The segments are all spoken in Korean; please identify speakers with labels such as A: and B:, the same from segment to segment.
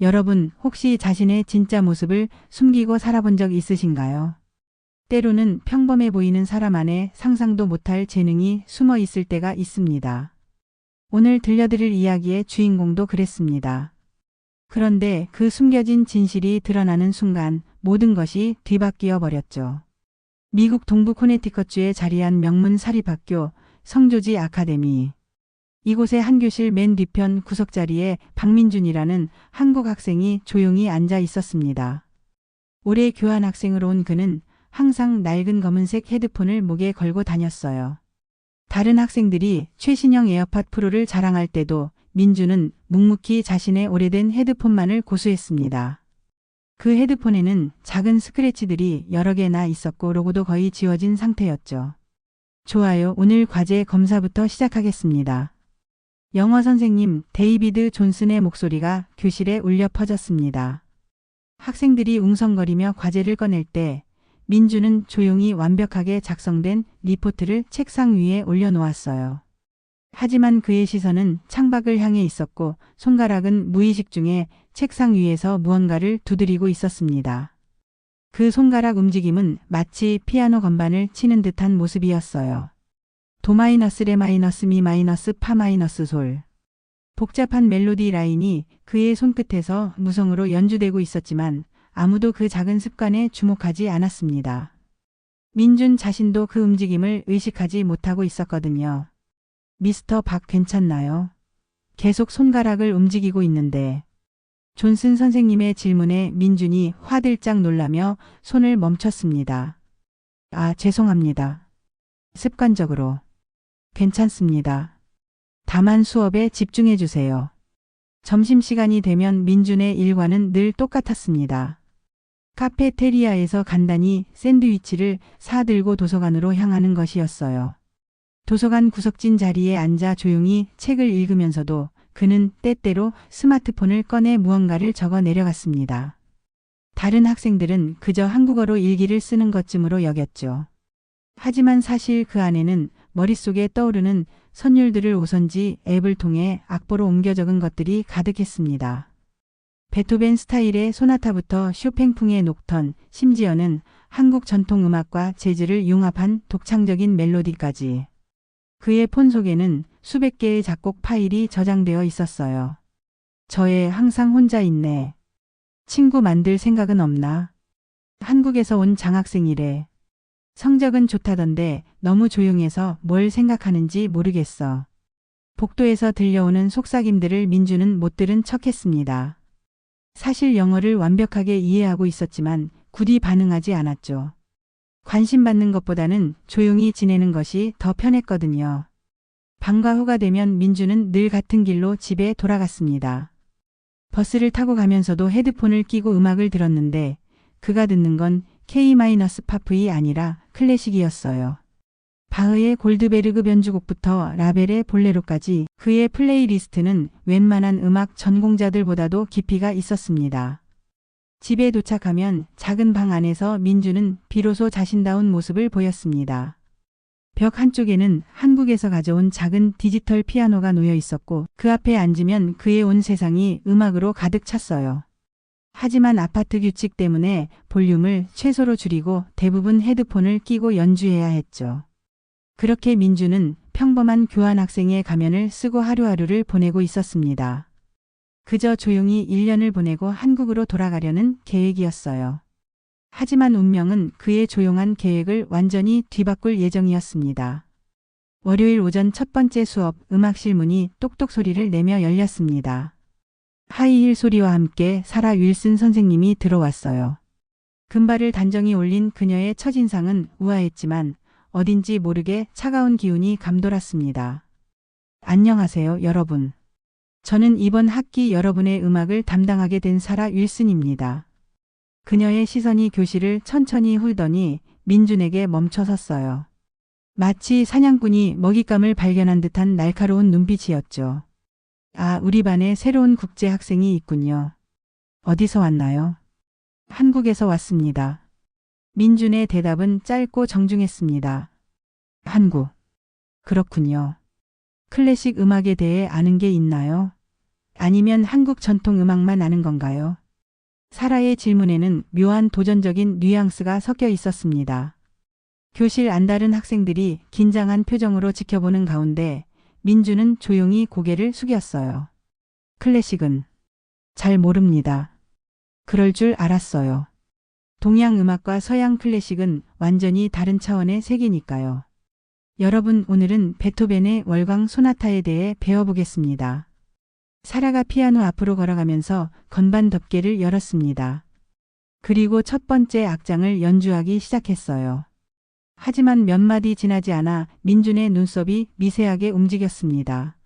A: 여러분, 혹시 자신의 진짜 모습을 숨기고 살아본 적 있으신가요? 때로는 평범해 보이는 사람 안에 상상도 못할 재능이 숨어 있을 때가 있습니다. 오늘 들려드릴 이야기의 주인공도 그랬습니다. 그런데 그 숨겨진 진실이 드러나는 순간 모든 것이 뒤바뀌어 버렸죠. 미국 동부 코네티컷주에 자리한 명문 사립학교 성조지 아카데미. 이곳의 한 교실 맨 뒤편 구석자리에 박민준이라는 한국 학생이 조용히 앉아 있었습니다. 올해 교환학생으로 온 그는 항상 낡은 검은색 헤드폰을 목에 걸고 다녔어요. 다른 학생들이 최신형 에어팟 프로를 자랑할 때도 민준은 묵묵히 자신의 오래된 헤드폰만을 고수했습니다. 그 헤드폰에는 작은 스크래치들이 여러 개 나 있었고 로고도 거의 지워진 상태였죠. 좋아요. 오늘 과제 검사부터 시작하겠습니다. 영어 선생님 데이비드 존슨의 목소리가 교실에 울려 퍼졌습니다. 학생들이 웅성거리며 과제를 꺼낼 때 민준은 조용히 완벽하게 작성된 리포트를 책상 위에 올려놓았어요. 하지만 그의 시선은 창밖을 향해 있었고 손가락은 무의식 중에 책상 위에서 무언가를 두드리고 있었습니다. 그 손가락 움직임은 마치 피아노 건반을 치는 듯한 모습이었어요. 도 마이너스 레 마이너스 미 마이너스 파 마이너스 솔. 복잡한 멜로디 라인이 그의 손끝에서 무성으로 연주되고 있었지만 아무도 그 작은 습관에 주목하지 않았습니다. 민준 자신도 그 움직임을 의식하지 못하고 있었거든요. 미스터 박 괜찮나요? 계속 손가락을 움직이고 있는데. 존슨 선생님의 질문에 민준이 화들짝 놀라며 손을 멈췄습니다. 아, 죄송합니다. 습관적으로. 괜찮습니다. 다만 수업에 집중해 주세요. 점심시간이 되면 민준의 일과는 늘 똑같았습니다. 카페테리아에서 간단히 샌드위치를 사들고 도서관으로 향하는 것이었어요. 도서관 구석진 자리에 앉아 조용히 책을 읽으면서도 그는 때때로 스마트폰을 꺼내 무언가를 적어 내려갔습니다. 다른 학생들은 그저 한국어로 일기를 쓰는 것쯤으로 여겼죠. 하지만 사실 그 안에는 머릿속에 떠오르는 선율들을 오선지 앱을 통해 악보로 옮겨 적은 것들이 가득했습니다. 베토벤 스타일의 소나타부터 쇼팽풍의 녹턴, 심지어는 한국 전통음악과 재즈를 융합한 독창적인 멜로디까지. 그의 폰 속에는 수백 개의 작곡 파일이 저장되어 있었어요. 저애 항상 혼자 있네. 친구 만들 생각은 없나? 한국에서 온 장학생이래. 성적은 좋다던데 너무 조용해서 뭘 생각하는지 모르겠어. 복도에서 들려오는 속삭임들을 민준은 못 들은 척했습니다. 사실 영어를 완벽하게 이해하고 있었지만 굳이 반응하지 않았죠. 관심 받는 것보다는 조용히 지내는 것이 더 편했거든요. 방과 후가 되면 민준은 늘 같은 길로 집에 돌아갔습니다. 버스를 타고 가면서도 헤드폰을 끼고 음악을 들었는데 그가 듣는 건 K-파프이 아니라 클래식이었어요. 바흐의 골드베르그 변주곡부터 라벨의 볼레로까지 그의 플레이리스트는 웬만한 음악 전공자들보다도 깊이가 있었습니다. 집에 도착하면 작은 방 안에서 민준은 비로소 자신다운 모습을 보였습니다. 벽 한쪽에는 한국에서 가져온 작은 디지털 피아노가 놓여 있었고 그 앞에 앉으면 그의 온 세상이 음악으로 가득 찼어요. 하지만 아파트 규칙 때문에 볼륨을 최소로 줄이고 대부분 헤드폰을 끼고 연주해야 했죠. 그렇게 민준은 평범한 교환학생의 가면을 쓰고 하루하루를 보내고 있었습니다. 그저 조용히 1년을 보내고 한국으로 돌아가려는 계획이었어요. 하지만 운명은 그의 조용한 계획을 완전히 뒤바꿀 예정이었습니다. 월요일 오전 첫 번째 수업 음악실 문이 똑똑 소리를 내며 열렸습니다. 하이힐 소리와 함께 사라 윌슨 선생님이 들어왔어요. 금발을 단정히 올린 그녀의 첫인상은 우아했지만 어딘지 모르게 차가운 기운이 감돌았습니다. 안녕하세요, 여러분. 저는 이번 학기 여러분의 음악을 담당하게 된 사라 윌슨입니다. 그녀의 시선이 교실을 천천히 훑더니 민준에게 멈춰섰어요. 마치 사냥꾼이 먹잇감을 발견한 듯한 날카로운 눈빛이었죠. 아, 우리 반에 새로운 국제 학생이 있군요. 어디서 왔나요? 한국에서 왔습니다. 민준의 대답은 짧고 정중했습니다. 한국. 그렇군요. 클래식 음악에 대해 아는 게 있나요? 아니면 한국 전통 음악만 아는 건가요? 사라의 질문에는 묘한 도전적인 뉘앙스가 섞여 있었습니다. 교실 안다른 학생들이 긴장한 표정으로 지켜보는 가운데 민주는 조용히 고개를 숙였어요. 클래식은 잘 모릅니다. 그럴 줄 알았어요. 동양 음악과 서양 클래식은 완전히 다른 차원의 세계니까요. 여러분, 오늘은 베토벤의 월광 소나타에 대해 배워보겠습니다. 사라가 피아노 앞으로 걸어가면서 건반 덮개를 열었습니다. 그리고 첫 번째 악장을 연주하기 시작했어요. 하지만 몇 마디 지나지 않아 민준의 눈썹이 미세하게 움직였습니다.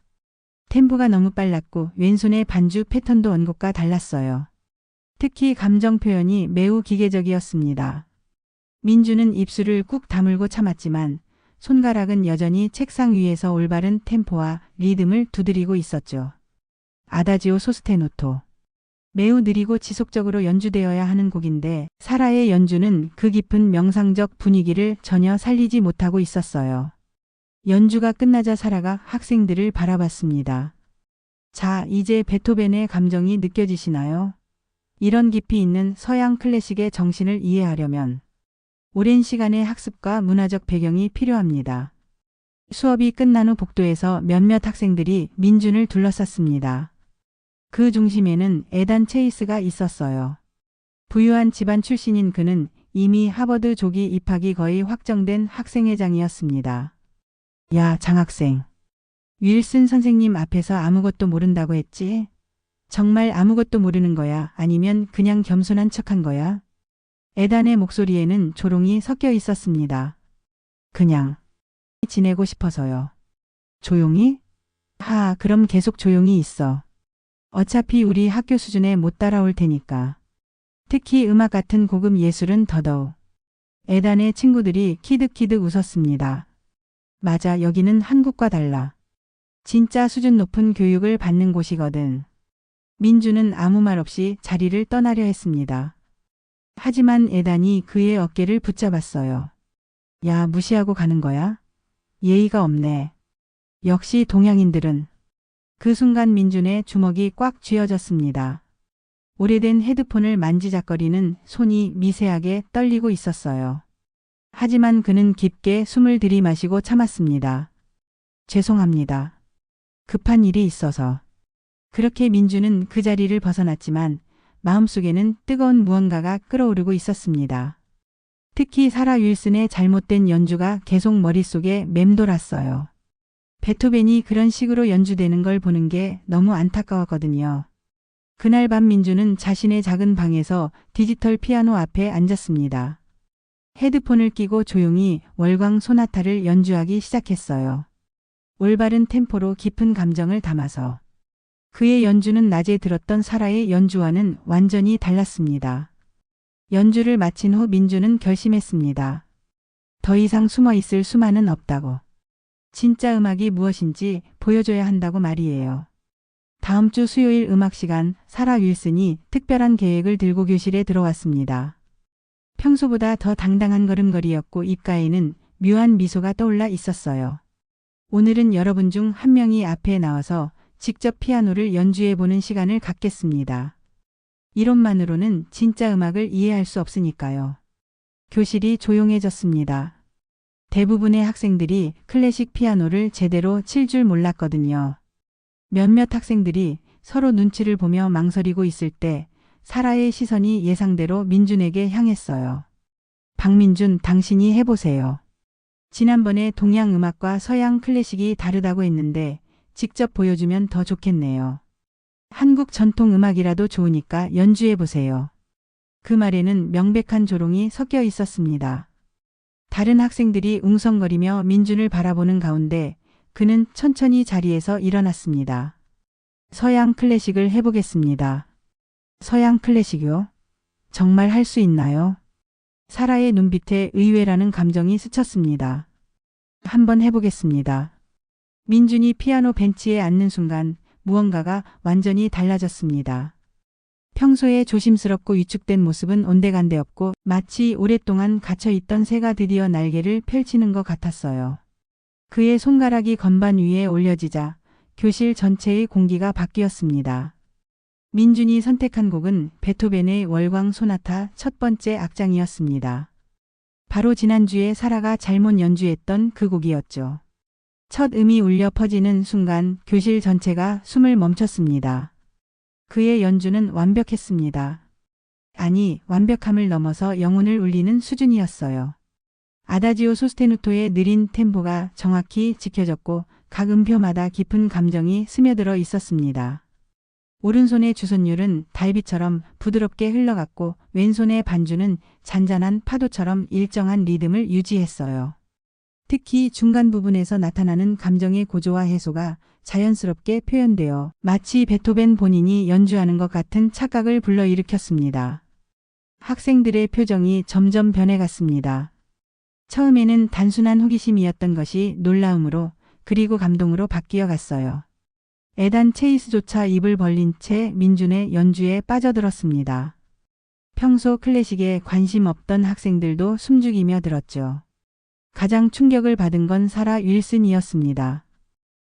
A: 템포가 너무 빨랐고 왼손의 반주 패턴도 원곡과 달랐어요. 특히 감정 표현이 매우 기계적이었습니다. 민주는 입술을 꾹 다물고 참았지만 손가락은 여전히 책상 위에서 올바른 템포와 리듬을 두드리고 있었죠. 아다지오 소스테노토. 매우 느리고 지속적으로 연주되어야 하는 곡인데 사라의 연주는 그 깊은 명상적 분위기를 전혀 살리지 못하고 있었어요. 연주가 끝나자 사라가 학생들을 바라봤습니다. 자, 이제 베토벤의 감정이 느껴지시나요? 이런 깊이 있는 서양 클래식의 정신을 이해하려면 오랜 시간의 학습과 문화적 배경이 필요합니다. 수업이 끝난 후 복도에서 몇몇 학생들이 민준을 둘러쌌습니다. 그 중심에는 에단 체이스가 있었어요. 부유한 집안 출신인 그는 이미 하버드 조기 입학이 거의 확정된 학생회장이었습니다. 야, 장학생. 윌슨 선생님 앞에서 아무것도 모른다고 했지? 정말 아무것도 모르는 거야? 아니면 그냥 겸손한 척한 거야? 에단의 목소리에는 조롱이 섞여 있었습니다. 그냥 지내고 싶어서요. 조용히? 그럼 계속 조용히 있어. 어차피 우리 학교 수준에 못 따라올 테니까. 특히 음악 같은 고급 예술은 더더욱. 에단의 친구들이 키득키득 웃었습니다. 맞아, 여기는 한국과 달라. 진짜 수준 높은 교육을 받는 곳이거든. 민주는 아무 말 없이 자리를 떠나려 했습니다. 하지만 에단이 그의 어깨를 붙잡았어요. 야, 무시하고 가는 거야? 예의가 없네. 역시 동양인들은. 그 순간 민준의 주먹이 꽉 쥐어졌습니다. 오래된 헤드폰을 만지작거리는 손이 미세하게 떨리고 있었어요. 하지만 그는 깊게 숨을 들이마시고 참았습니다. 죄송합니다. 급한 일이 있어서. 그렇게 민준은 그 자리를 벗어났지만 마음속에는 뜨거운 무언가가 끓어오르고 있었습니다. 특히 사라 윌슨의 잘못된 연주가 계속 머릿속에 맴돌았어요. 베토벤이 그런 식으로 연주되는 걸 보는 게 너무 안타까웠거든요. 그날 밤 민주는 자신의 작은 방에서 디지털 피아노 앞에 앉았습니다. 헤드폰을 끼고 조용히 월광 소나타를 연주하기 시작했어요. 올바른 템포로 깊은 감정을 담아서. 그의 연주는 낮에 들었던 사라의 연주와는 완전히 달랐습니다. 연주를 마친 후 민주는 결심했습니다. 더 이상 숨어 있을 수만은 없다고. 진짜 음악이 무엇인지 보여줘야 한다고 말이에요. 다음 주 수요일 음악 시간 사라 윌슨이 특별한 계획을 들고 교실에 들어왔습니다. 평소보다 더 당당한 걸음걸이였고 입가에는 묘한 미소가 떠올라 있었어요. 오늘은 여러분 중 한 명이 앞에 나와서 직접 피아노를 연주해보는 시간을 갖겠습니다. 이론만으로는 진짜 음악을 이해할 수 없으니까요. 교실이 조용해졌습니다. 대부분의 학생들이 클래식 피아노를 제대로 칠 줄 몰랐거든요. 몇몇 학생들이 서로 눈치를 보며 망설이고 있을 때 사라의 시선이 예상대로 민준에게 향했어요. 박민준, 당신이 해보세요. 지난번에 동양 음악과 서양 클래식이 다르다고 했는데 직접 보여주면 더 좋겠네요. 한국 전통 음악이라도 좋으니까 연주해보세요. 그 말에는 명백한 조롱이 섞여 있었습니다. 다른 학생들이 웅성거리며 민준을 바라보는 가운데 그는 천천히 자리에서 일어났습니다. 서양 클래식을 해보겠습니다. 서양 클래식이요? 정말 할 수 있나요? 사라의 눈빛에 의외라는 감정이 스쳤습니다. 한번 해보겠습니다. 민준이 피아노 벤치에 앉는 순간 무언가가 완전히 달라졌습니다. 평소에 조심스럽고 위축된 모습은 온데간데 없고 마치 오랫동안 갇혀있던 새가 드디어 날개를 펼치는 것 같았어요. 그의 손가락이 건반 위에 올려지자 교실 전체의 공기가 바뀌었습니다. 민준이 선택한 곡은 베토벤의 월광 소나타 첫 번째 악장이었습니다. 바로 지난주에 사라가 잘못 연주했던 그 곡이었죠. 첫 음이 울려 퍼지는 순간 교실 전체가 숨을 멈췄습니다. 그의 연주는 완벽했습니다. 아니, 완벽함을 넘어서 영혼을 울리는 수준이었어요. 아다지오 소스테누토의 느린 템포가 정확히 지켜졌고 각 음표마다 깊은 감정이 스며들어 있었습니다. 오른손의 주선율은 달빛처럼 부드럽게 흘러갔고 왼손의 반주는 잔잔한 파도처럼 일정한 리듬을 유지했어요. 특히 중간 부분에서 나타나는 감정의 고조와 해소가 자연스럽게 표현되어 마치 베토벤 본인이 연주하는 것 같은 착각을 불러일으켰습니다. 학생들의 표정이 점점 변해갔습니다. 처음에는 단순한 호기심이었던 것이 놀라움으로 그리고 감동으로 바뀌어 갔어요. 에단 체이스조차 입을 벌린 채 민준의 연주에 빠져들었습니다. 평소 클래식에 관심 없던 학생들도 숨죽이며 들었죠. 가장 충격을 받은 건 사라 윌슨이었습니다.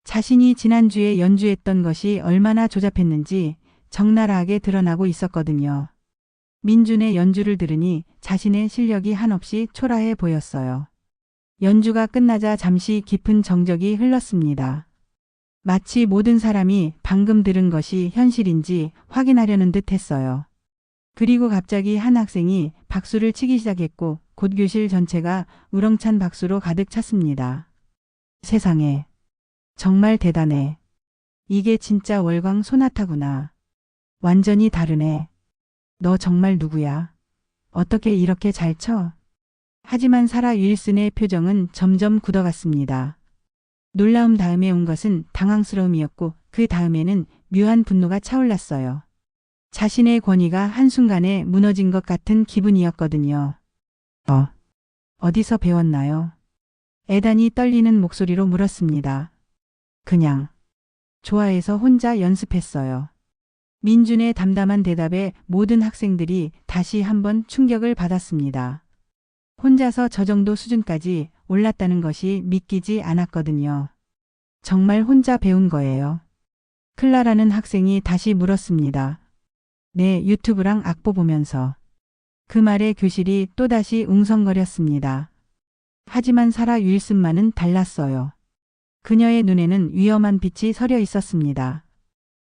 A: 자신이 지난주에 연주했던 것이 얼마나 조잡했는지 적나라하게 드러나고 있었거든요. 민준의 연주를 들으니 자신의 실력이 한없이 초라해 보였어요. 연주가 끝나자 잠시 깊은 정적이 흘렀습니다. 마치 모든 사람이 방금 들은 것이 현실인지 확인하려는 듯 했어요. 그리고 갑자기 한 학생이 박수를 치기 시작했고 곧 교실 전체가 우렁찬 박수로 가득 찼습니다. 세상에, 정말 대단해. 이게 진짜 월광 소나타구나. 완전히 다르네. 너 정말 누구야? 어떻게 이렇게 잘 쳐? 하지만 사라 윌슨의 표정은 점점 굳어갔습니다. 놀라움 다음에 온 것은 당황스러움이었고 그 다음에는 묘한 분노가 차올랐어요. 자신의 권위가 한순간에 무너진 것 같은 기분이었거든요. 어디서 배웠나요? 에단이 떨리는 목소리로 물었습니다. 그냥 좋아해서 혼자 연습했어요. 민준의 담담한 대답에 모든 학생들이 다시 한번 충격을 받았습니다. 혼자서 저 정도 수준까지 올랐다는 것이 믿기지 않았거든요. 정말 혼자 배운 거예요? 클라라는 학생이 다시 물었습니다. 네, 유튜브랑 악보 보면서. 그 말에 교실이 또다시 웅성거렸습니다. 하지만 사라 윌슨만은 달랐어요. 그녀의 눈에는 위험한 빛이 서려 있었습니다.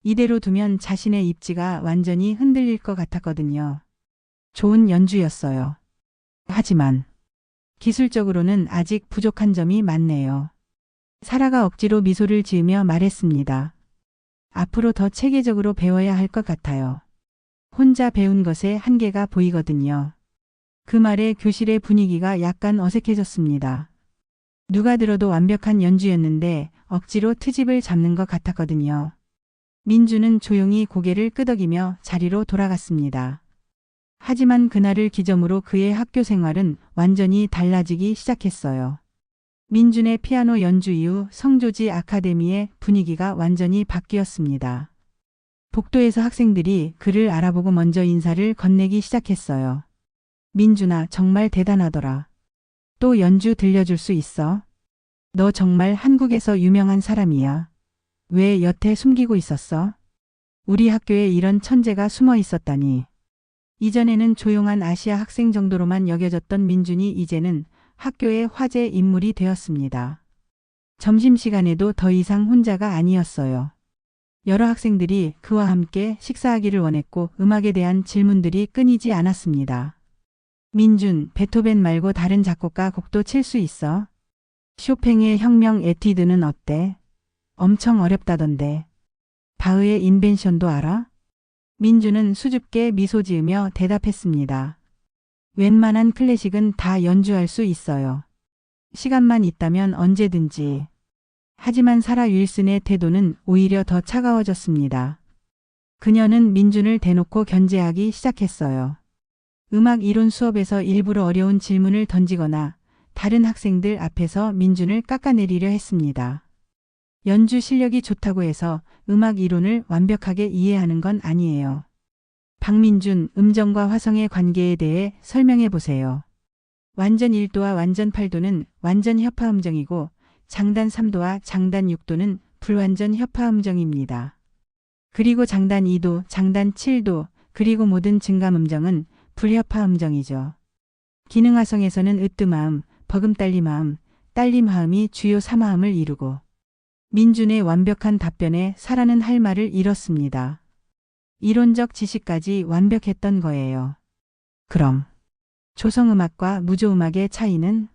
A: 이대로 두면 자신의 입지가 완전히 흔들릴 것 같았거든요. 좋은 연주였어요. 하지만 기술적으로는 아직 부족한 점이 많네요. 사라가 억지로 미소를 지으며 말했습니다. 앞으로 더 체계적으로 배워야 할 것 같아요. 혼자 배운 것에 한계가 보이거든요. 그 말에 교실의 분위기가 약간 어색해졌습니다. 누가 들어도 완벽한 연주였는데 억지로 트집을 잡는 것 같았거든요. 민주는 조용히 고개를 끄덕이며 자리로 돌아갔습니다. 하지만 그날을 기점으로 그의 학교 생활은 완전히 달라지기 시작했어요. 민준의 피아노 연주 이후 성조지 아카데미의 분위기가 완전히 바뀌었습니다. 복도에서 학생들이 그를 알아보고 먼저 인사를 건네기 시작했어요. 민준아, 정말 대단하더라. 또 연주 들려줄 수 있어? 너 정말 한국에서 유명한 사람이야. 왜 여태 숨기고 있었어? 우리 학교에 이런 천재가 숨어 있었다니. 이전에는 조용한 아시아 학생 정도로만 여겨졌던 민준이 이제는 학교의 화제 인물이 되었습니다. 점심시간에도 더 이상 혼자가 아니었어요. 여러 학생들이 그와 함께 식사하기를 원했고 음악에 대한 질문들이 끊이지 않았습니다. 민준, 베토벤 말고 다른 작곡가 곡도 칠 수 있어? 쇼팽의 혁명 에뛰드는 어때? 엄청 어렵다던데. 바흐의 인벤션도 알아? 민준은 수줍게 미소 지으며 대답했습니다. 웬만한 클래식은 다 연주할 수 있어요. 시간만 있다면 언제든지. 하지만 사라 윌슨의 태도는 오히려 더 차가워졌습니다. 그녀는 민준을 대놓고 견제하기 시작했어요. 음악 이론 수업에서 일부러 어려운 질문을 던지거나 다른 학생들 앞에서 민준을 깎아내리려 했습니다. 연주 실력이 좋다고 해서 음악 이론을 완벽하게 이해하는 건 아니에요. 박민준, 음정과 화성의 관계에 대해 설명해 보세요. 완전 1도와 완전 8도는 완전 협화 음정이고 장단 3도와 장단 6도는 불완전 협화 음정입니다. 그리고 장단 2도, 장단 7도, 그리고 모든 증감 음정은 불협화 음정이죠. 기능화성에서는 으뜸하음, 버금딸림하음, 딸림하음이 주요 3하음을 이루고 민준의 완벽한 답변에 사라는 할 말을 잃었습니다. 이론적 지식까지 완벽했던 거예요. 그럼 조성음악과 무조음악의 차이는?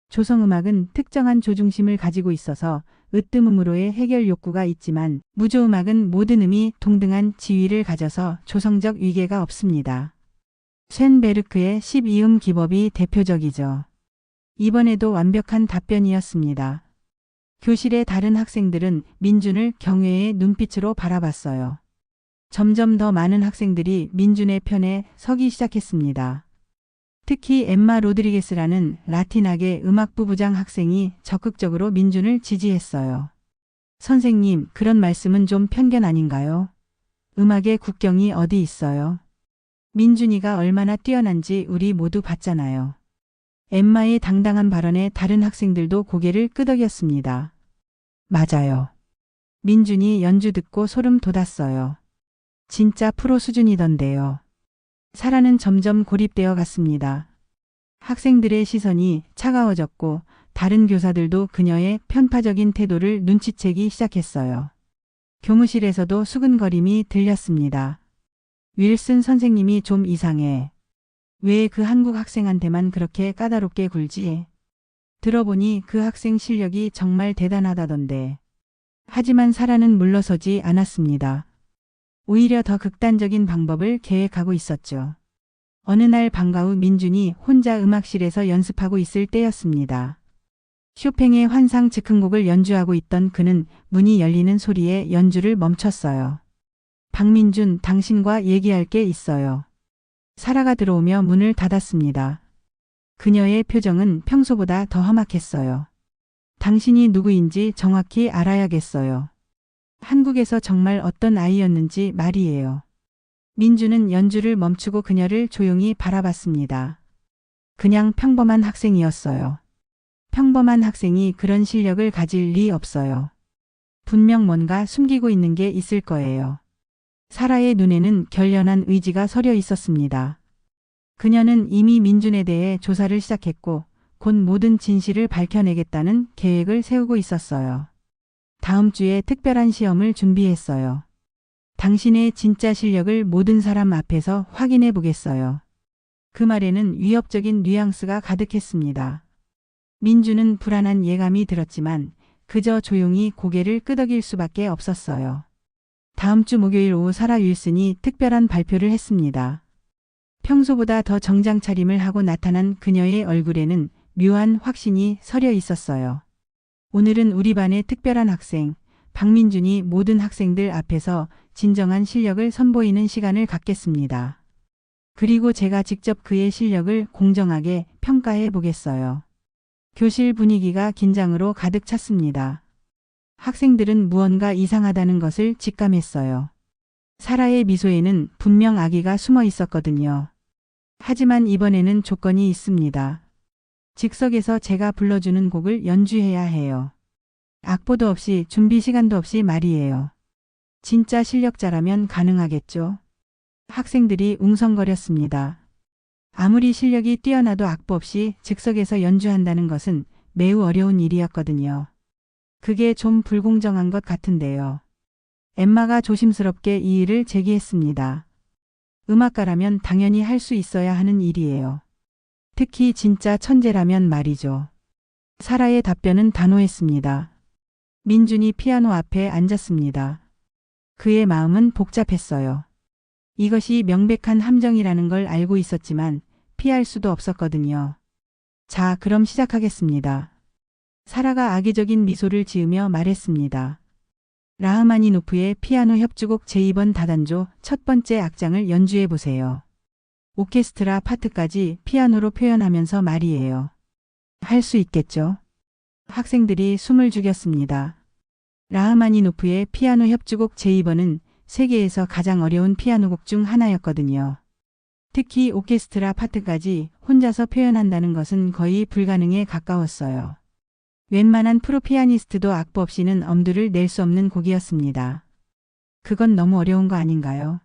A: 조성음악은 특정한 조중심을 가지고 있어서 으뜸음으로의 해결 욕구가 있지만 무조음악은 모든 음이 동등한 지위를 가져서 조성적 위계가 없습니다. 쇤베르크의 12음 기법이 대표적이죠. 이번에도 완벽한 답변이었습니다. 교실의 다른 학생들은 민준을 경외의 눈빛으로 바라봤어요. 점점 더 많은 학생들이 민준의 편에 서기 시작했습니다. 특히 엠마 로드리게스라는 라틴학의 음악부 부장 학생이 적극적으로 민준을 지지했어요. 선생님, 그런 말씀은 좀 편견 아닌가요? 음악의 국경이 어디 있어요? 민준이가 얼마나 뛰어난지 우리 모두 봤잖아요. 엠마의 당당한 발언에 다른 학생들도 고개를 끄덕였습니다. 맞아요. 민준이 연주 듣고 소름 돋았어요. 진짜 프로 수준이던데요. 사라는 점점 고립되어 갔습니다. 학생들의 시선이 차가워졌고 다른 교사들도 그녀의 편파적인 태도를 눈치채기 시작했어요. 교무실에서도 수근거림이 들렸습니다. 윌슨 선생님이 좀 이상해. 왜 그 한국 학생한테만 그렇게 까다롭게 굴지? 들어보니 그 학생 실력이 정말 대단하다던데. 하지만 사라는 물러서지 않았습니다. 오히려 더 극단적인 방법을 계획하고 있었죠. 어느 날 방과 후 민준이 혼자 음악실에서 연습하고 있을 때였습니다. 쇼팽의 환상 즉흥곡을 연주하고 있던 그는 문이 열리는 소리에 연주를 멈췄어요. 박민준, 당신과 얘기할 게 있어요. 사라가 들어오며 문을 닫았습니다. 그녀의 표정은 평소보다 더 험악했어요. 당신이 누구인지 정확히 알아야겠어요. 한국에서 정말 어떤 아이였는지 말이에요. 민준은 연주를 멈추고 그녀를 조용히 바라봤습니다. 그냥 평범한 학생이었어요. 평범한 학생이 그런 실력을 가질 리 없어요. 분명 뭔가 숨기고 있는 게 있을 거예요. 사라의 눈에는 결연한 의지가 서려 있었습니다. 그녀는 이미 민준에 대해 조사를 시작했고 곧 모든 진실을 밝혀내겠다는 계획을 세우고 있었어요. 다음 주에 특별한 시험을 준비했어요. 당신의 진짜 실력을 모든 사람 앞에서 확인해 보겠어요. 그 말에는 위협적인 뉘앙스가 가득했습니다. 민주는 불안한 예감이 들었지만 그저 조용히 고개를 끄덕일 수밖에 없었어요. 다음 주 목요일 오후 사라 윌슨이 특별한 발표를 했습니다. 평소보다 더 정장 차림을 하고 나타난 그녀의 얼굴에는 묘한 확신이 서려 있었어요. 오늘은 우리 반의 특별한 학생, 박민준이 모든 학생들 앞에서 진정한 실력을 선보이는 시간을 갖겠습니다. 그리고 제가 직접 그의 실력을 공정하게 평가해 보겠어요. 교실 분위기가 긴장으로 가득 찼습니다. 학생들은 무언가 이상하다는 것을 직감했어요. 사라의 미소에는 분명 악의가 숨어 있었거든요. 하지만 이번에는 조건이 있습니다. 즉석에서 제가 불러주는 곡을 연주해야 해요. 악보도 없이 준비 시간도 없이 말이에요. 진짜 실력자라면 가능하겠죠? 학생들이 웅성거렸습니다. 아무리 실력이 뛰어나도 악보 없이 즉석에서 연주한다는 것은 매우 어려운 일이었거든요. 그게 좀 불공정한 것 같은데요. 엠마가 조심스럽게 이 일을 제기했습니다. 음악가라면 당연히 할 수 있어야 하는 일이에요. 특히 진짜 천재라면 말이죠. 사라의 답변은 단호했습니다. 민준이 피아노 앞에 앉았습니다. 그의 마음은 복잡했어요. 이것이 명백한 함정이라는 걸 알고 있었지만 피할 수도 없었거든요. 자, 그럼 시작하겠습니다. 사라가 악의적인 미소를 지으며 말했습니다. 라흐마니노프의 피아노 협주곡 제2번 다단조 첫 번째 악장을 연주해 보세요. 오케스트라 파트까지 피아노로 표현하면서 말이에요. 할 수 있겠죠? 학생들이 숨을 죽였습니다. 라흐마니노프의 피아노 협주곡 제2번은 세계에서 가장 어려운 피아노곡 중 하나였거든요. 특히 오케스트라 파트까지 혼자서 표현한다는 것은 거의 불가능에 가까웠어요. 웬만한 프로 피아니스트도 악보 없이는 엄두를 낼 수 없는 곡이었습니다. 그건 너무 어려운 거 아닌가요?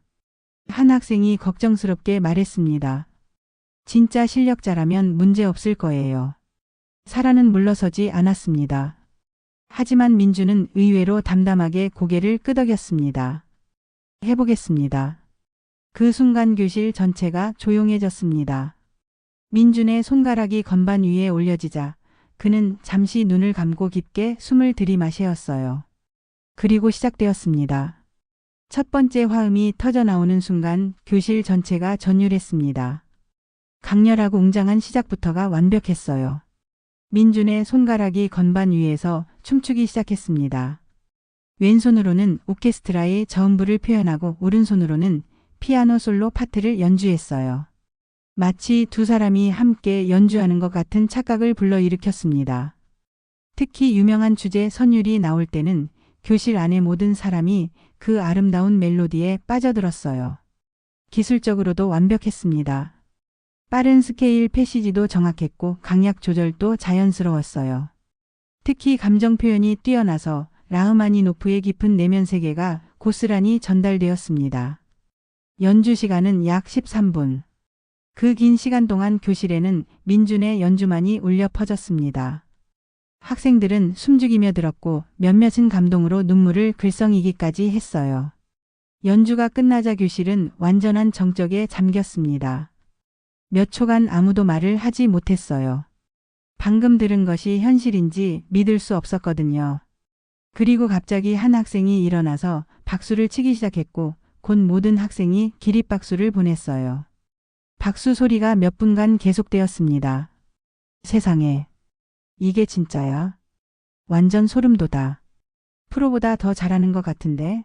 A: 한 학생이 걱정스럽게 말했습니다. 진짜 실력자라면 문제 없을 거예요. 사라는 물러서지 않았습니다. 하지만 민주는 의외로 담담하게 고개를 끄덕였습니다. 해보겠습니다. 그 순간 교실 전체가 조용해졌습니다. 민준의 손가락이 건반 위에 올려지자 그는 잠시 눈을 감고 깊게 숨을 들이마셨어요. 그리고 시작되었습니다. 첫 번째 화음이 터져나오는 순간 교실 전체가 전율했습니다. 강렬하고 웅장한 시작부터가 완벽했어요. 민준의 손가락이 건반 위에서 춤추기 시작했습니다. 왼손으로는 오케스트라의 저음부를 표현하고 오른손으로는 피아노 솔로 파트를 연주했어요. 마치 두 사람이 함께 연주하는 것 같은 착각을 불러일으켰습니다. 특히 유명한 주제 선율이 나올 때는 교실 안의 모든 사람이 그 아름다운 멜로디에 빠져들었어요. 기술적으로도 완벽했습니다. 빠른 스케일 패시지도 정확했고 강약 조절도 자연스러웠어요. 특히 감정 표현이 뛰어나서 라흐마니노프의 깊은 내면 세계가 고스란히 전달되었습니다. 연주 시간은 약 13분. 그 긴 시간 동안 교실에는 민준의 연주만이 울려 퍼졌습니다. 학생들은 숨죽이며 들었고 몇몇은 감동으로 눈물을 글썽이기까지 했어요. 연주가 끝나자 교실은 완전한 정적에 잠겼습니다. 몇 초간 아무도 말을 하지 못했어요. 방금 들은 것이 현실인지 믿을 수 없었거든요. 그리고 갑자기 한 학생이 일어나서 박수를 치기 시작했고 곧 모든 학생이 기립박수를 보냈어요. 박수 소리가 몇 분간 계속되었습니다. 세상에. 이게 진짜야? 완전 소름 돋아. 프로보다 더 잘하는 것 같은데?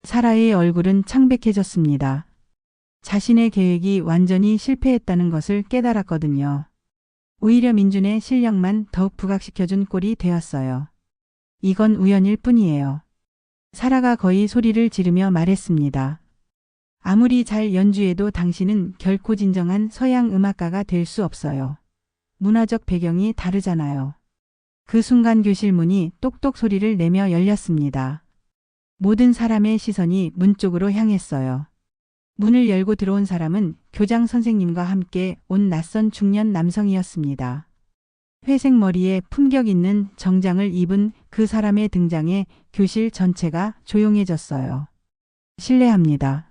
A: 사라의 얼굴은 창백해졌습니다. 자신의 계획이 완전히 실패했다는 것을 깨달았거든요. 오히려 민준의 실력만 더욱 부각시켜준 꼴이 되었어요. 이건 우연일 뿐이에요. 사라가 거의 소리를 지르며 말했습니다. 아무리 잘 연주해도 당신은 결코 진정한 서양 음악가가 될 수 없어요. 문화적 배경이 다르잖아요. 그 순간 교실 문이 똑똑 소리를 내며 열렸습니다. 모든 사람의 시선이 문 쪽으로 향했어요. 문을 열고 들어온 사람은 교장 선생님과 함께 온 낯선 중년 남성이었습니다. 회색 머리에 품격 있는 정장을 입은 그 사람의 등장에 교실 전체가 조용해졌어요. 실례합니다.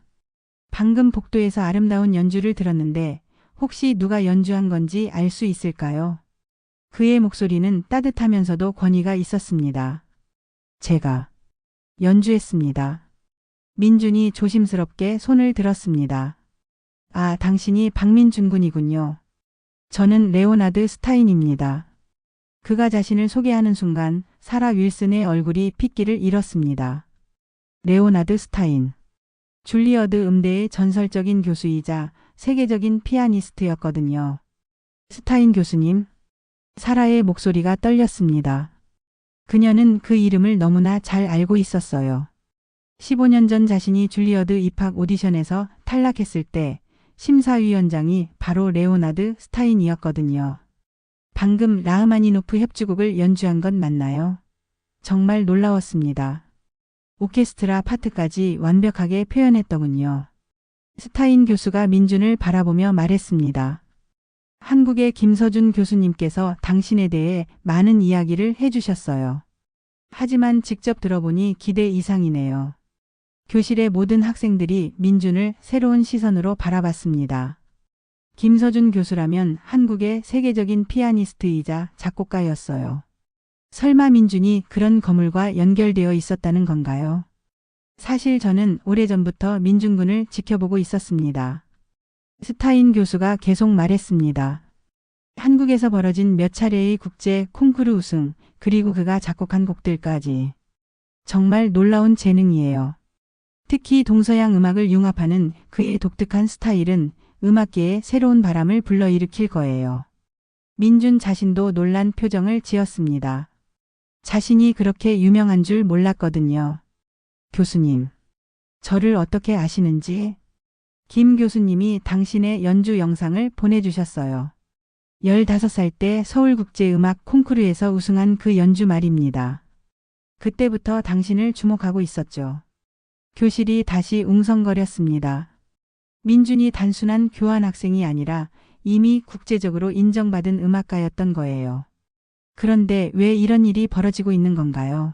A: 방금 복도에서 아름다운 연주를 들었는데 혹시 누가 연주한 건지 알 수 있을까요? 그의 목소리는 따뜻하면서도 권위가 있었습니다. 제가 연주했습니다. 민준이 조심스럽게 손을 들었습니다. 아, 당신이 박민준 군이군요. 저는 레오나드 스타인입니다. 그가 자신을 소개하는 순간 사라 윌슨의 얼굴이 핏기를 잃었습니다. 레오나드 스타인. 줄리어드 음대의 전설적인 교수이자 세계적인 피아니스트였거든요. 스타인 교수님. 사라의 목소리가 떨렸습니다. 그녀는 그 이름을 너무나 잘 알고 있었어요. 15년 전 자신이 줄리어드 입학 오디션에서 탈락했을 때 심사위원장이 바로 레오나드 스타인이었거든요. 방금 라흐마니노프 협주곡을 연주한 건 맞나요? 정말 놀라웠습니다. 오케스트라 파트까지 완벽하게 표현했더군요. 스타인 교수가 민준을 바라보며 말했습니다. 한국의 김서준 교수님께서 당신에 대해 많은 이야기를 해주셨어요. 하지만 직접 들어보니 기대 이상이네요. 교실의 모든 학생들이 민준을 새로운 시선으로 바라봤습니다. 김서준 교수라면 한국의 세계적인 피아니스트이자 작곡가였어요. 설마 민준이 그런 거물과 연결되어 있었다는 건가요? 사실 저는 오래전부터 민준 군을 지켜보고 있었습니다. 스타인 교수가 계속 말했습니다. 한국에서 벌어진 몇 차례의 국제 콩쿠르 우승, 그리고 그가 작곡한 곡들까지. 정말 놀라운 재능이에요. 특히 동서양 음악을 융합하는 그의 독특한 스타일은 음악계에 새로운 바람을 불러일으킬 거예요. 민준 자신도 놀란 표정을 지었습니다. 자신이 그렇게 유명한 줄 몰랐거든요. 교수님, 저를 어떻게 아시는지? 김 교수님이 당신의 연주 영상을 보내주셨어요. 15살 때 서울국제음악 콩쿠르에서 우승한 그 연주 말입니다. 그때부터 당신을 주목하고 있었죠. 교실이 다시 웅성거렸습니다. 민준이 단순한 교환학생이 아니라 이미 국제적으로 인정받은 음악가였던 거예요. 그런데 왜 이런 일이 벌어지고 있는 건가요?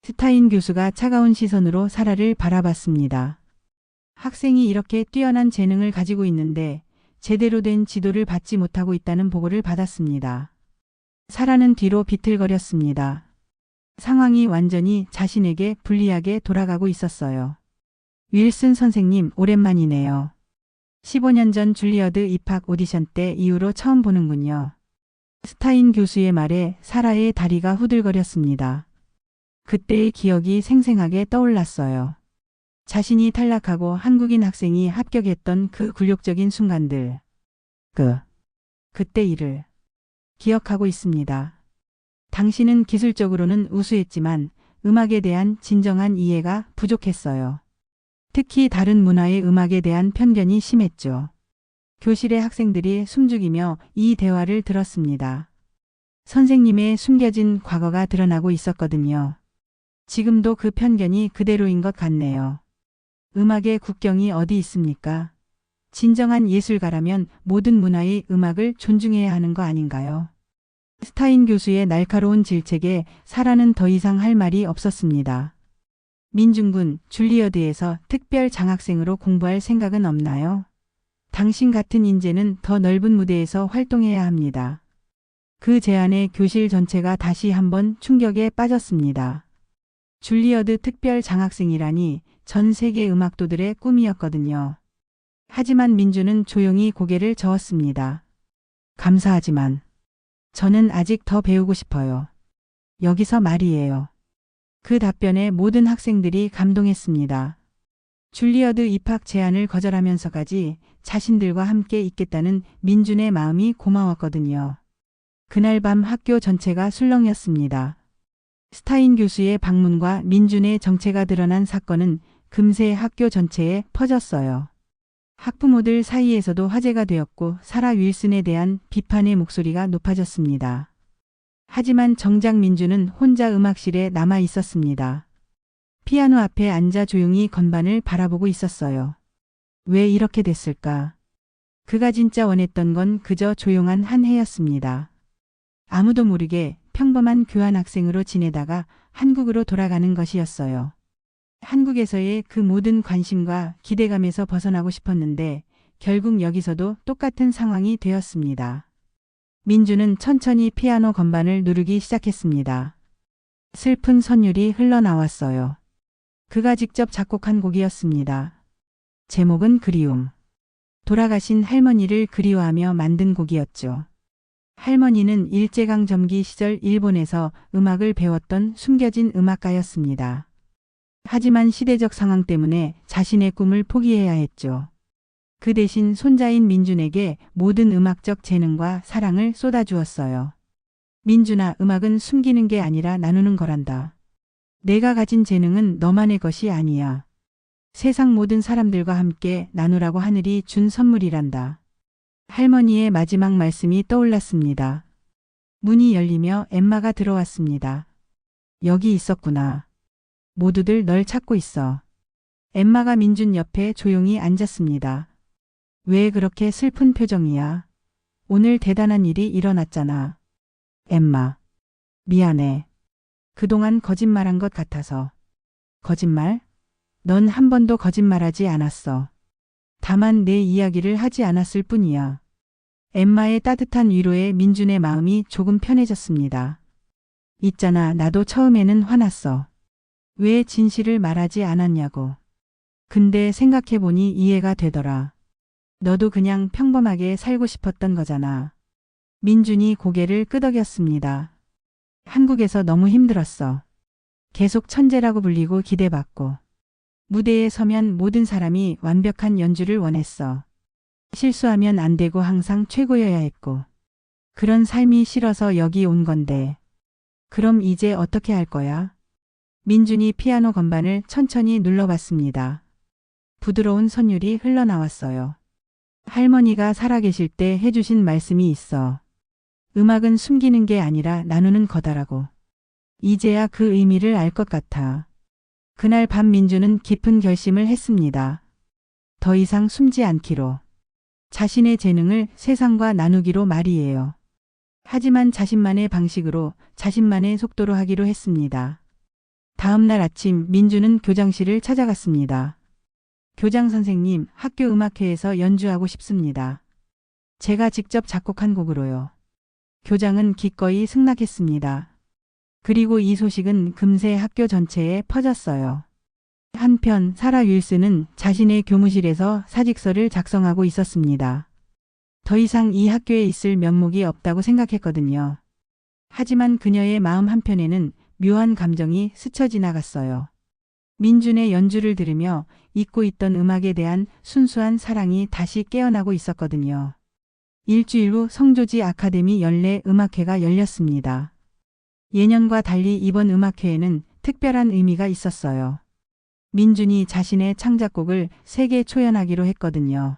A: 스타인 교수가 차가운 시선으로 사라를 바라봤습니다. 학생이 이렇게 뛰어난 재능을 가지고 있는데 제대로 된 지도를 받지 못하고 있다는 보고를 받았습니다. 사라는 뒤로 비틀거렸습니다. 상황이 완전히 자신에게 불리하게 돌아가고 있었어요. 윌슨 선생님, 오랜만이네요. 15년 전 줄리어드 입학 오디션 때 이후로 처음 보는군요. 스타인 교수의 말에 사라의 다리가 후들거렸습니다. 그때의 기억이 생생하게 떠올랐어요. 자신이 탈락하고 한국인 학생이 합격했던 그 굴욕적인 순간들. 그때 일을 기억하고 있습니다. 당신은 기술적으로는 우수했지만 음악에 대한 진정한 이해가 부족했어요. 특히 다른 문화의 음악에 대한 편견이 심했죠. 교실의 학생들이 숨죽이며 이 대화를 들었습니다. 선생님의 숨겨진 과거가 드러나고 있었거든요. 지금도 그 편견이 그대로인 것 같네요. 음악의 국경이 어디 있습니까? 진정한 예술가라면 모든 문화의 음악을 존중해야 하는 거 아닌가요? 스타인 교수의 날카로운 질책에 사라는 더 이상 할 말이 없었습니다. 민준군, 줄리어드에서 특별 장학생으로 공부할 생각은 없나요? 당신 같은 인재는 더 넓은 무대에서 활동해야 합니다. 그 제안에 교실 전체가 다시 한번 충격에 빠졌습니다. 줄리어드 특별 장학생이라니 전 세계 음악도들의 꿈이었거든요. 하지만 민준은 조용히 고개를 저었습니다. 감사하지만 저는 아직 더 배우고 싶어요. 여기서 말이에요. 그 답변에 모든 학생들이 감동했습니다. 줄리어드 입학 제안을 거절하면서까지 자신들과 함께 있겠다는 민준의 마음이 고마웠거든요. 그날 밤 학교 전체가 술렁였습니다. 스타인 교수의 방문과 민준의 정체가 드러난 사건은 금세 학교 전체에 퍼졌어요. 학부모들 사이에서도 화제가 되었고 사라 윌슨에 대한 비판의 목소리가 높아졌습니다. 하지만 정작 민준은 혼자 음악실에 남아 있었습니다. 피아노 앞에 앉아 조용히 건반을 바라보고 있었어요. 왜 이렇게 됐을까? 그가 진짜 원했던 건 그저 조용한 한 해였습니다. 아무도 모르게 평범한 교환학생으로 지내다가 한국으로 돌아가는 것이었어요. 한국에서의 그 모든 관심과 기대감에서 벗어나고 싶었는데 결국 여기서도 똑같은 상황이 되었습니다. 민준은 천천히 피아노 건반을 누르기 시작했습니다. 슬픈 선율이 흘러나왔어요. 그가 직접 작곡한 곡이었습니다. 제목은 그리움. 돌아가신 할머니를 그리워하며 만든 곡이었죠. 할머니는 일제강점기 시절 일본에서 음악을 배웠던 숨겨진 음악가였습니다. 하지만 시대적 상황 때문에 자신의 꿈을 포기해야 했죠. 그 대신 손자인 민준에게 모든 음악적 재능과 사랑을 쏟아주었어요. 민준아, 음악은 숨기는 게 아니라 나누는 거란다. 내가 가진 재능은 너만의 것이 아니야. 세상 모든 사람들과 함께 나누라고 하늘이 준 선물이란다. 할머니의 마지막 말씀이 떠올랐습니다. 문이 열리며 엠마가 들어왔습니다. 여기 있었구나. 모두들 널 찾고 있어. 엠마가 민준 옆에 조용히 앉았습니다. 왜 그렇게 슬픈 표정이야? 오늘 대단한 일이 일어났잖아. 엠마. 미안해. 그동안 거짓말한 것 같아서. 거짓말? 넌 한 번도 거짓말하지 않았어. 다만 내 이야기를 하지 않았을 뿐이야. 엠마의 따뜻한 위로에 민준의 마음이 조금 편해졌습니다. 있잖아, 나도 처음에는 화났어. 왜 진실을 말하지 않았냐고. 근데 생각해보니 이해가 되더라. 너도 그냥 평범하게 살고 싶었던 거잖아. 민준이 고개를 끄덕였습니다. 한국에서 너무 힘들었어. 계속 천재라고 불리고 기대받고. 무대에 서면 모든 사람이 완벽한 연주를 원했어. 실수하면 안 되고 항상 최고여야 했고. 그런 삶이 싫어서 여기 온 건데. 그럼 이제 어떻게 할 거야? 민준이 피아노 건반을 천천히 눌러봤습니다. 부드러운 선율이 흘러나왔어요. 할머니가 살아계실 때 해주신 말씀이 있어. 음악은 숨기는 게 아니라 나누는 거다라고. 이제야 그 의미를 알 것 같아. 그날 밤 민주는 깊은 결심을 했습니다. 더 이상 숨지 않기로. 자신의 재능을 세상과 나누기로 말이에요. 하지만 자신만의 방식으로, 자신만의 속도로 하기로 했습니다. 다음 날 아침 민주는 교장실을 찾아갔습니다. 교장 선생님, 학교 음악회에서 연주하고 싶습니다. 제가 직접 작곡한 곡으로요. 교장은 기꺼이 승낙했습니다. 그리고 이 소식은 금세 학교 전체에 퍼졌어요. 한편 사라 윌슨은 자신의 교무실에서 사직서를 작성하고 있었습니다. 더 이상 이 학교에 있을 면목이 없다고 생각했거든요. 하지만 그녀의 마음 한편에는 묘한 감정이 스쳐 지나갔어요. 민준의 연주를 들으며 잊고 있던 음악에 대한 순수한 사랑이 다시 깨어나고 있었거든요. 일주일 후 성조지 아카데미 연례 음악회가 열렸습니다. 예년과 달리 이번 음악회에는 특별한 의미가 있었어요. 민준이 자신의 창작곡을 세계 초연하기로 했거든요.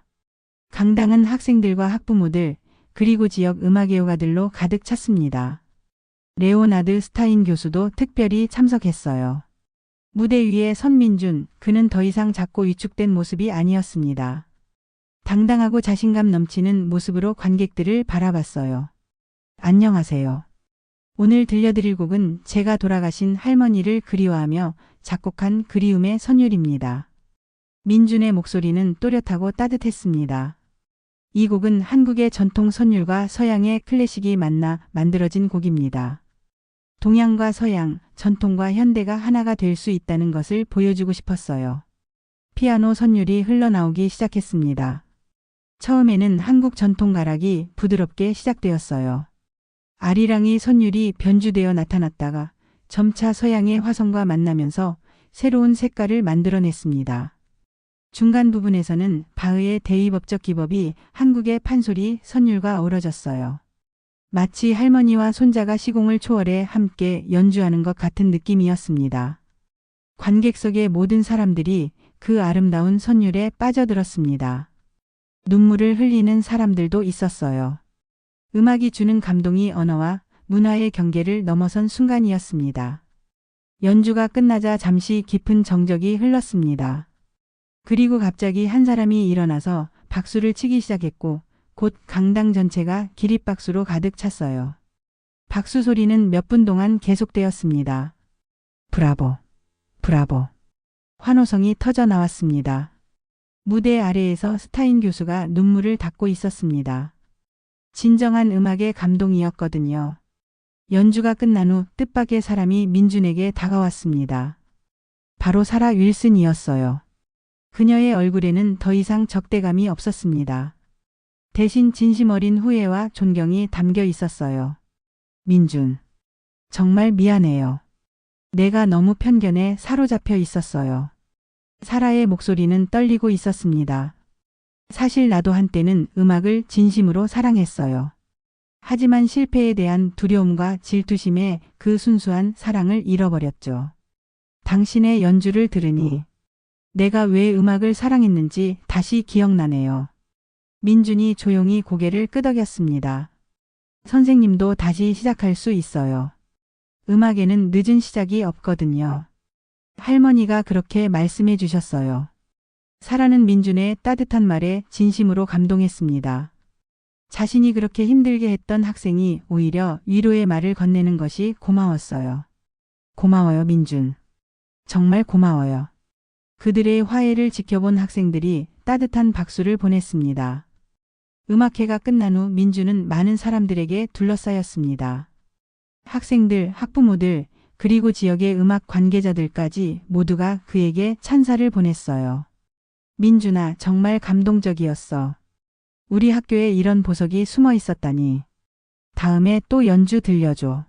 A: 강당은 학생들과 학부모들, 그리고 지역 음악 애호가들로 가득 찼습니다. 레오나드 스타인 교수도 특별히 참석했어요. 무대 위에 선 민준, 그는 더 이상 작고 위축된 모습이 아니었습니다. 당당하고 자신감 넘치는 모습으로 관객들을 바라봤어요. 안녕하세요. 오늘 들려드릴 곡은 제가 돌아가신 할머니를 그리워하며 작곡한 그리움의 선율입니다. 민준의 목소리는 또렷하고 따뜻했습니다. 이 곡은 한국의 전통 선율과 서양의 클래식이 만나 만들어진 곡입니다. 동양과 서양, 전통과 현대가 하나가 될 수 있다는 것을 보여주고 싶었어요. 피아노 선율이 흘러나오기 시작했습니다. 처음에는 한국 전통 가락이 부드럽게 시작되었어요. 아리랑이 선율이 변주되어 나타났다가 점차 서양의 화성과 만나면서 새로운 색깔을 만들어냈습니다. 중간 부분에서는 바흐의 대위법적 기법이 한국의 판소리 선율과 어우러졌어요. 마치 할머니와 손자가 시공을 초월해 함께 연주하는 것 같은 느낌이었습니다. 관객석의 모든 사람들이 그 아름다운 선율에 빠져들었습니다. 눈물을 흘리는 사람들도 있었어요. 음악이 주는 감동이 언어와 문화의 경계를 넘어선 순간이었습니다. 연주가 끝나자 잠시 깊은 정적이 흘렀습니다. 그리고 갑자기 한 사람이 일어나서 박수를 치기 시작했고 곧 강당 전체가 기립박수로 가득 찼어요. 박수 소리는 몇 분 동안 계속되었습니다. 브라보, 브라보. 환호성이 터져 나왔습니다. 무대 아래에서 스타인 교수가 눈물을 닦고 있었습니다. 진정한 음악의 감동이었거든요. 연주가 끝난 후 뜻밖의 사람이 민준에게 다가왔습니다. 바로 사라 윌슨이었어요. 그녀의 얼굴에는 더 이상 적대감이 없었습니다. 대신 진심 어린 후회와 존경이 담겨 있었어요. 민준, 정말 미안해요. 내가 너무 편견에 사로잡혀 있었어요. 사라의 목소리는 떨리고 있었습니다. 사실 나도 한때는 음악을 진심으로 사랑했어요. 하지만 실패에 대한 두려움과 질투심에 그 순수한 사랑을 잃어버렸죠. 당신의 연주를 들으니 내가 왜 음악을 사랑했는지 다시 기억나네요. 민준이 조용히 고개를 끄덕였습니다. 선생님도 다시 시작할 수 있어요. 음악에는 늦은 시작이 없거든요. 할머니가 그렇게 말씀해 주셨어요. 사라는 민준의 따뜻한 말에 진심으로 감동했습니다. 자신이 그렇게 힘들게 했던 학생이 오히려 위로의 말을 건네는 것이 고마웠어요. 고마워요, 민준. 정말 고마워요. 그들의 화해를 지켜본 학생들이 따뜻한 박수를 보냈습니다. 음악회가 끝난 후 민준은 많은 사람들에게 둘러싸였습니다. 학생들, 학부모들, 그리고 지역의 음악 관계자들까지 모두가 그에게 찬사를 보냈어요. 민준아, 정말 감동적이었어. 우리 학교에 이런 보석이 숨어 있었다니. 다음에 또 연주 들려줘.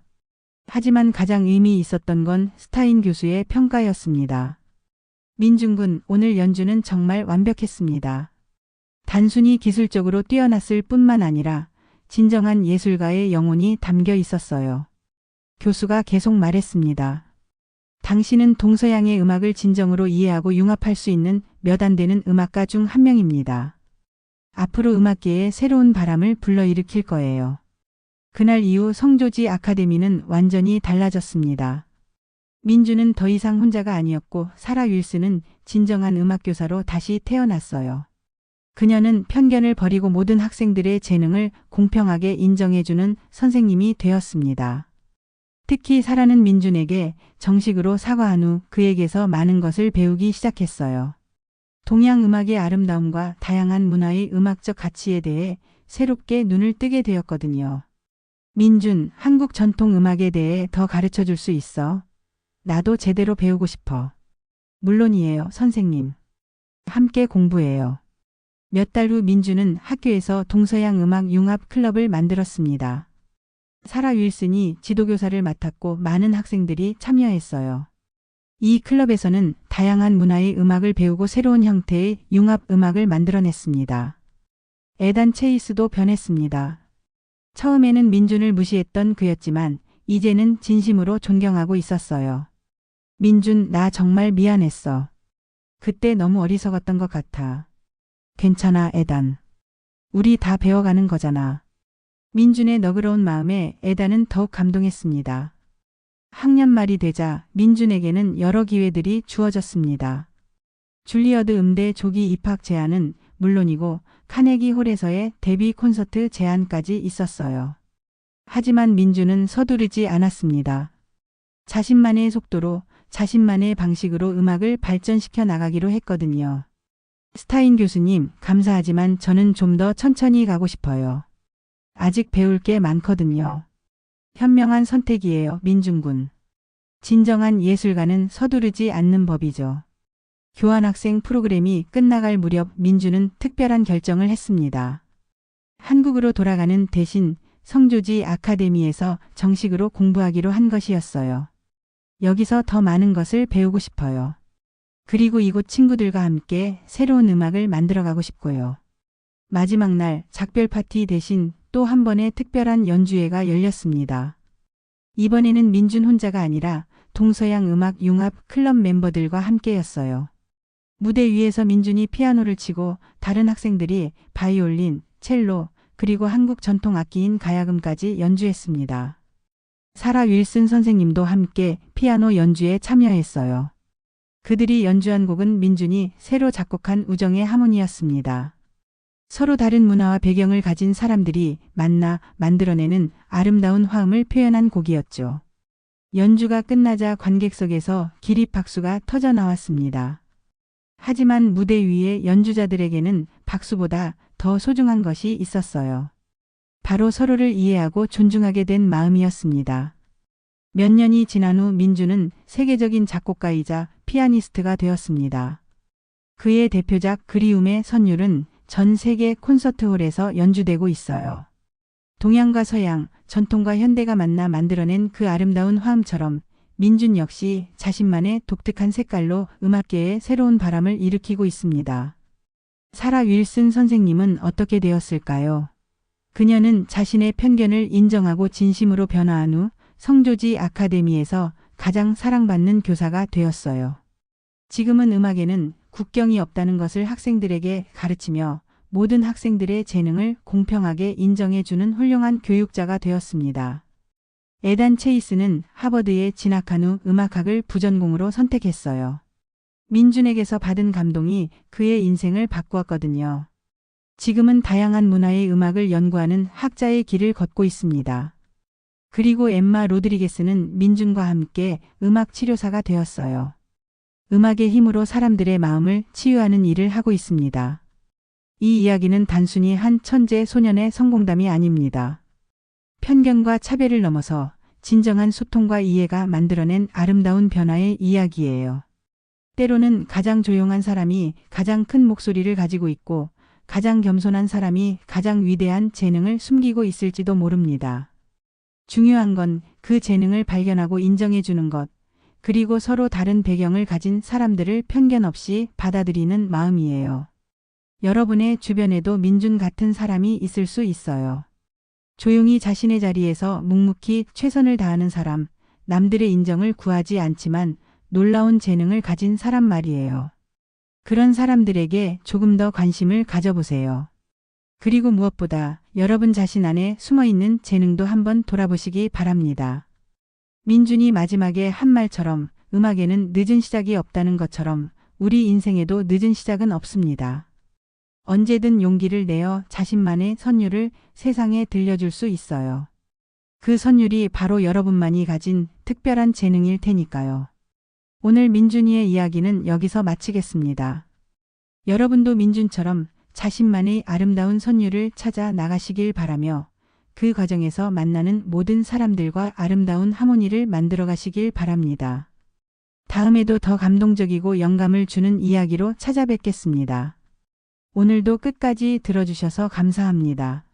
A: 하지만 가장 의미 있었던 건 스타인 교수의 평가였습니다. 민준 군, 오늘 연주는 정말 완벽했습니다. 단순히 기술적으로 뛰어났을 뿐만 아니라 진정한 예술가의 영혼이 담겨 있었어요. 교수가 계속 말했습니다. 당신은 동서양의 음악을 진정으로 이해하고 융합할 수 있는 몇 안 되는 음악가 중 한 명입니다. 앞으로 음악계에 새로운 바람을 불러일으킬 거예요. 그날 이후 성조지 아카데미는 완전히 달라졌습니다. 민주는 더 이상 혼자가 아니었고 사라 윌슨은 진정한 음악교사로 다시 태어났어요. 그녀는 편견을 버리고 모든 학생들의 재능을 공평하게 인정해주는 선생님이 되었습니다. 특히 사라는 민준에게 정식으로 사과한 후 그에게서 많은 것을 배우기 시작했어요. 동양 음악의 아름다움과 다양한 문화의 음악적 가치에 대해 새롭게 눈을 뜨게 되었거든요. 민준, 한국 전통 음악에 대해 더 가르쳐 줄 수 있어? 나도 제대로 배우고 싶어. 물론이에요, 선생님. 함께 공부해요. 몇 달 후 민준은 학교에서 동서양 음악 융합 클럽을 만들었습니다. 사라 윌슨이 지도교사를 맡았고 많은 학생들이 참여했어요. 이 클럽에서는 다양한 문화의 음악을 배우고 새로운 형태의 융합 음악을 만들어냈습니다. 에단 체이스도 변했습니다. 처음에는 민준을 무시했던 그였지만 이제는 진심으로 존경하고 있었어요. 민준, 나 정말 미안했어. 그때 너무 어리석었던 것 같아. 괜찮아, 에단. 우리 다 배워가는 거잖아. 민준의 너그러운 마음에 에단은 더욱 감동했습니다. 학년 말이 되자 민준에게는 여러 기회들이 주어졌습니다. 줄리어드 음대 조기 입학 제안은 물론이고 카네기 홀에서의 데뷔 콘서트 제안까지 있었어요. 하지만 민준은 서두르지 않았습니다. 자신만의 속도로 자신만의 방식으로 음악을 발전시켜 나가기로 했거든요. 스타인 교수님, 감사하지만 저는 좀 더 천천히 가고 싶어요. 아직 배울 게 많거든요. 현명한 선택이에요, 민준군. 진정한 예술가는 서두르지 않는 법이죠. 교환학생 프로그램이 끝나갈 무렵 민준은 특별한 결정을 했습니다. 한국으로 돌아가는 대신 성조지 아카데미에서 정식으로 공부하기로 한 것이었어요. 여기서 더 많은 것을 배우고 싶어요. 그리고 이곳 친구들과 함께 새로운 음악을 만들어가고 싶고요. 마지막 날 작별 파티 대신 또 한 번의 특별한 연주회가 열렸습니다. 이번에는 민준 혼자가 아니라 동서양 음악 융합 클럽 멤버들과 함께였어요. 무대 위에서 민준이 피아노를 치고 다른 학생들이 바이올린, 첼로, 그리고 한국 전통 악기인 가야금까지 연주했습니다. 사라 윌슨 선생님도 함께 피아노 연주에 참여했어요. 그들이 연주한 곡은 민준이 새로 작곡한 우정의 하모니였습니다. 서로 다른 문화와 배경을 가진 사람들이 만나 만들어내는 아름다운 화음을 표현한 곡이었죠. 연주가 끝나자 관객석에서 기립박수가 터져 나왔습니다. 하지만 무대 위의 연주자들에게는 박수보다 더 소중한 것이 있었어요. 바로 서로를 이해하고 존중하게 된 마음이었습니다. 몇 년이 지난 후 민준은 세계적인 작곡가이자 피아니스트가 되었습니다. 그의 대표작 그리움의 선율은 전 세계 콘서트홀에서 연주되고 있어요. 동양과 서양, 전통과 현대가 만나 만들어낸 그 아름다운 화음처럼 민준 역시 자신만의 독특한 색깔로 음악계에 새로운 바람을 일으키고 있습니다. 사라 윌슨 선생님은 어떻게 되었을까요? 그녀는 자신의 편견을 인정하고 진심으로 변화한 후 성조지 아카데미에서 가장 사랑받는 교사가 되었어요. 지금은 음악에는 국경이 없다는 것을 학생들에게 가르치며 모든 학생들의 재능을 공평하게 인정해주는 훌륭한 교육자가 되었습니다. 에단 체이스는 하버드에 진학한 후 음악학을 부전공으로 선택했어요. 민준에게서 받은 감동이 그의 인생을 바꾸었거든요. 지금은 다양한 문화의 음악을 연구하는 학자의 길을 걷고 있습니다. 그리고 엠마 로드리게스는 민준과 함께 음악 치료사가 되었어요. 음악의 힘으로 사람들의 마음을 치유하는 일을 하고 있습니다. 이 이야기는 단순히 한 천재 소년의 성공담이 아닙니다. 편견과 차별을 넘어서 진정한 소통과 이해가 만들어낸 아름다운 변화의 이야기예요. 때로는 가장 조용한 사람이 가장 큰 목소리를 가지고 있고 가장 겸손한 사람이 가장 위대한 재능을 숨기고 있을지도 모릅니다. 중요한 건 그 재능을 발견하고 인정해 주는 것, 그리고 서로 다른 배경을 가진 사람들을 편견 없이 받아들이는 마음이에요. 여러분의 주변에도 민준 같은 사람이 있을 수 있어요. 조용히 자신의 자리에서 묵묵히 최선을 다하는 사람, 남들의 인정을 구하지 않지만 놀라운 재능을 가진 사람 말이에요. 그런 사람들에게 조금 더 관심을 가져보세요. 그리고 무엇보다 여러분 자신 안에 숨어있는 재능도 한번 돌아보시기 바랍니다. 민준이 마지막에 한 말처럼 음악에는 늦은 시작이 없다는 것처럼 우리 인생에도 늦은 시작은 없습니다. 언제든 용기를 내어 자신만의 선율을 세상에 들려줄 수 있어요. 그 선율이 바로 여러분만이 가진 특별한 재능일 테니까요. 오늘 민준이의 이야기는 여기서 마치겠습니다. 여러분도 민준처럼 자신만의 아름다운 선율을 찾아 나가시길 바라며 그 과정에서 만나는 모든 사람들과 아름다운 하모니를 만들어 가시길 바랍니다. 다음에도 더 감동적이고 영감을 주는 이야기로 찾아뵙겠습니다. 오늘도 끝까지 들어주셔서 감사합니다.